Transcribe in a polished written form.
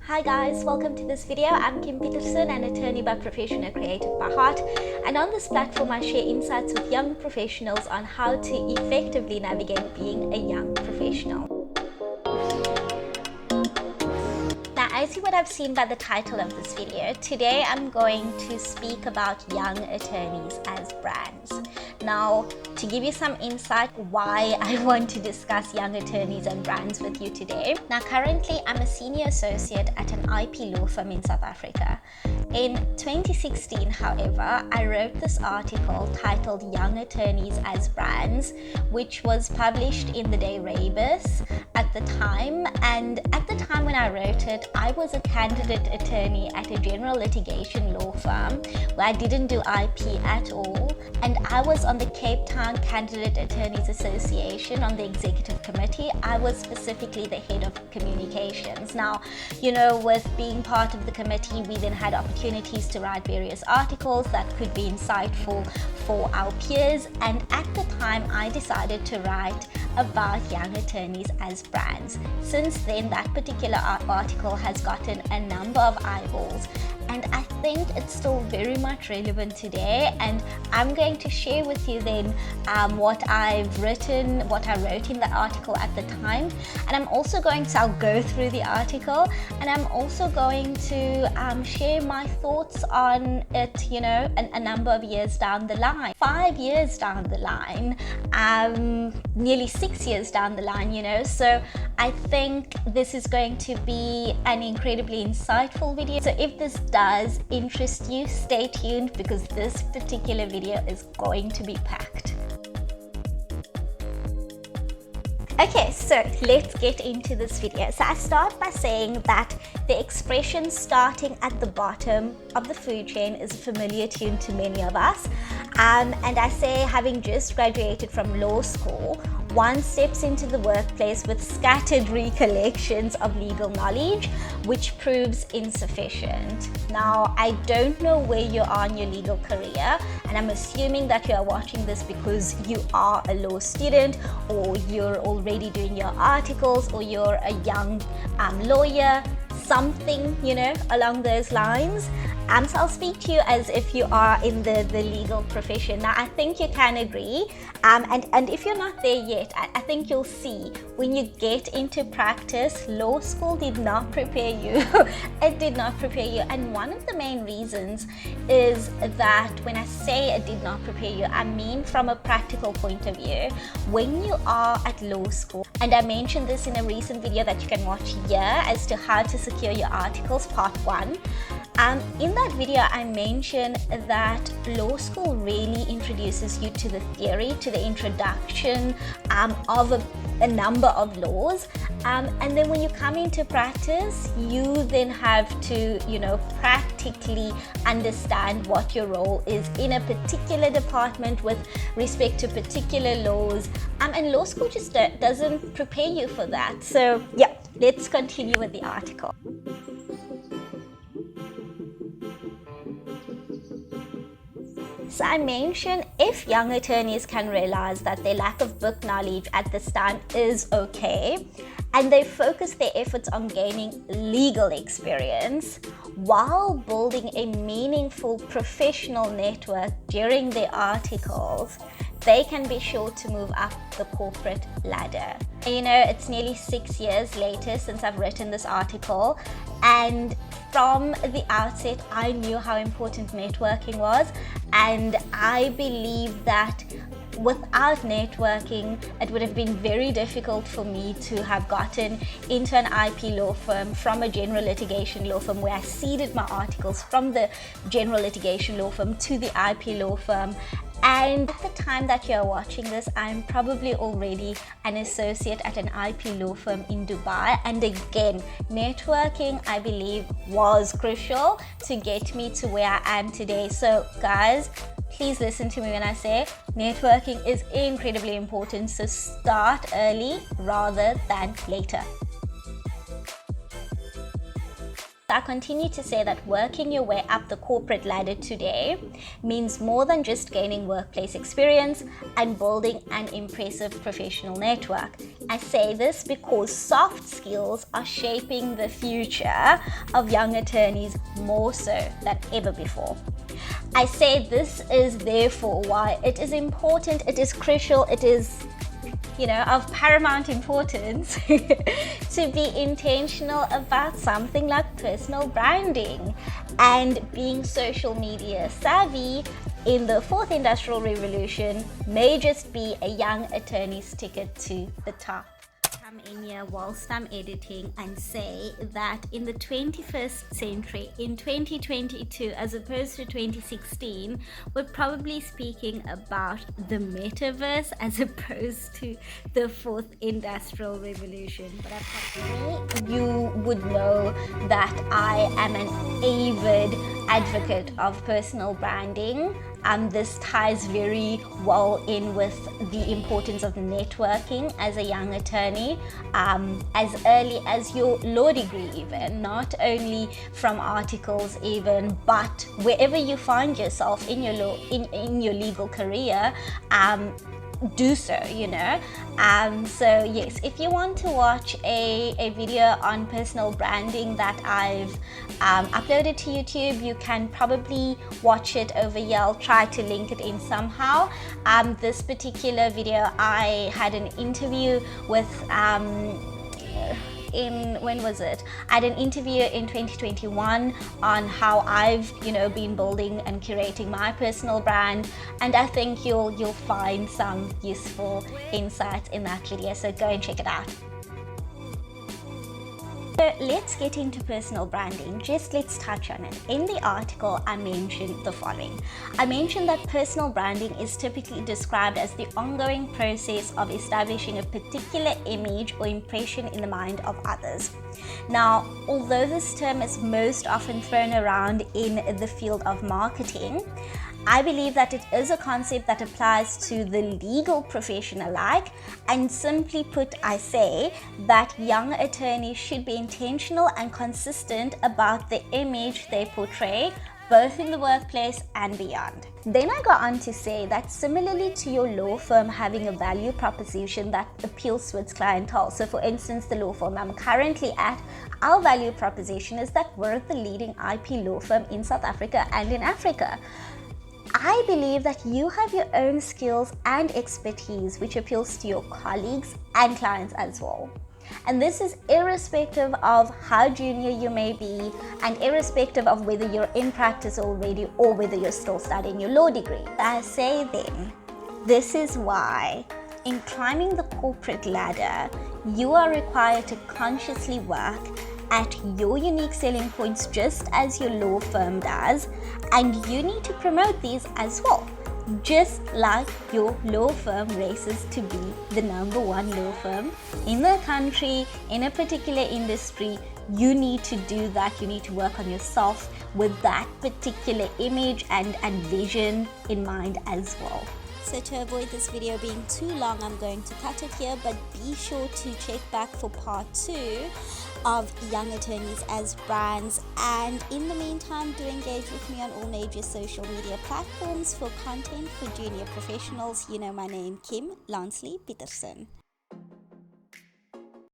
Hi guys, welcome to this video. I'm Kim Peterson, an attorney by profession, a creative by heart. And on this platform, I share insights with young professionals on how to effectively navigate being a young professional. Now, as you would have seen by the title of this video, today I'm going to speak about young attorneys as brands. Now, to give you some insight why I want to discuss young attorneys and brands with you today. Now, currently I'm a senior associate at an IP law firm in South Africa. In 2016, however, I wrote this article titled Young Attorneys as Brands, which was published in the day Rebus at the time. And at the time when I wrote it, I was a candidate attorney at a general litigation law firm where I didn't do IP at all. And I was on the Cape Town Candidate Attorneys Association on the executive committee. I was specifically the head of communications. Now, you know, with being part of the committee, we then had opportunities to write various articles that could be insightful for our peers. And at the time, I decided to write about young attorneys as brands. Since then, that particular article has gotten a number of eyeballs, and I think it's still very much relevant today. And I'm going to share with you then what I've written, what I wrote in that article at the time. And I'm also going to, I'll go through the article, and I'm also going to share my thoughts on it, you know, a number of years down the line, 5 years down the line, nearly 6 years down the line, you know. So I think this is going to be an incredibly insightful video. So if this does interest you, stay tuned, because this particular video is going to be packed. Okay, so let's get into this video. So I start by saying that the expression starting at the bottom of the food chain is a familiar tune to many of us. And I say, having just graduated from law school, one steps into the workplace with scattered recollections of legal knowledge, which proves insufficient. Now, I don't know where you are in your legal career, and I'm assuming that you are watching this because you are a law student, or you're already doing your articles, or you're a young lawyer, something, you know, along those lines. So I'll speak to you as if you are in the legal profession. Now, I think you can agree, and if you're not there yet, I think you'll see when you get into practice, law school did not prepare you. It did not prepare you. And one of the main reasons is that when I say it did not prepare you, I mean from a practical point of view. When you are at law school, and I mentioned this in a recent video that you can watch here as to how to secure your articles, part 1. In that video, I mentioned that law school really introduces you to the theory, to the introduction of a number of laws. And then when you come into practice, you then have to, you know, practically understand what your role is in a particular department with respect to particular laws. And law school just doesn't prepare you for that. So yeah, let's continue with the article. So I mentioned if young attorneys can realize that their lack of book knowledge at this time is okay, and they focus their efforts on gaining legal experience while building a meaningful professional network during their articles, they can be sure to move up the corporate ladder. You know, it's nearly 6 years later since I've written this article, and from the outset, I knew how important networking was, and I believe that without networking, it would have been very difficult for me to have gotten into an IP law firm from a general litigation law firm, where I seeded my articles from the general litigation law firm to the IP law firm. And at the time that you're watching this, I'm probably already an associate at an IP law firm in Dubai. And again, networking, I believe, was crucial to get me to where I am today. So guys, please listen to me when I say networking is incredibly important. So start early rather than later. I continue to say that working your way up the corporate ladder today means more than just gaining workplace experience and building an impressive professional network. I say this because soft skills are shaping the future of young attorneys more so than ever before. I say this is therefore why it is important, it is crucial, it is of paramount importance to be intentional about something like personal branding and being social media savvy in the fourth industrial revolution may just be a young attorney's ticket to the top. Come in here whilst I'm editing and say that in the 21st century, in 2022 as opposed to 2016, we're probably speaking about the metaverse as opposed to the fourth industrial revolution. But you would know that I am an avid advocate of personal branding. This ties very well in with the importance of networking as a young attorney, as early as your law degree even, not only from articles even, but wherever you find yourself in your in your legal career, do so. So yes, if you want to watch a video on personal branding that I've uploaded to YouTube, you can probably watch it over here. I'll try to link it in somehow. This particular video, I had an interview with when was it? I had an interview in 2021 on how I've been building and curating my personal brand, and I think you'll find some useful insights in that video, so go and check it out. So let's get into personal branding. Let's touch on it. In the article, I mentioned the following. I mentioned that personal branding is typically described as the ongoing process of establishing a particular image or impression in the mind of others. Now, although this term is most often thrown around in the field of marketing, I believe that it is a concept that applies to the legal profession alike, and simply put, I say that young attorneys should be intentional and consistent about the image they portray, both in the workplace and beyond. Then I go on to say that similarly to your law firm having a value proposition that appeals to its clientele, so for instance, the law firm I'm currently at, our value proposition is that we're the leading IP law firm in South Africa and in Africa. I believe that you have your own skills and expertise which appeals to your colleagues and clients as well. And this is irrespective of how junior you may be and irrespective of whether you're in practice already or whether you're still studying your law degree. I say then, this is why in climbing the corporate ladder, you are required to consciously work at your unique selling points just as your law firm does, and you need to promote these as well. Just like your law firm races to be the number one law firm in the country, in a particular industry, you need to do that. You need to work on yourself with that particular image and vision in mind as well. So to avoid this video being too long, I'm going to cut it here, but be sure to check back for part 2 of young attorneys as brands. And in the meantime, do engage with me on all major social media platforms for content for junior professionals. You know my name, Kim Lansley Peterson.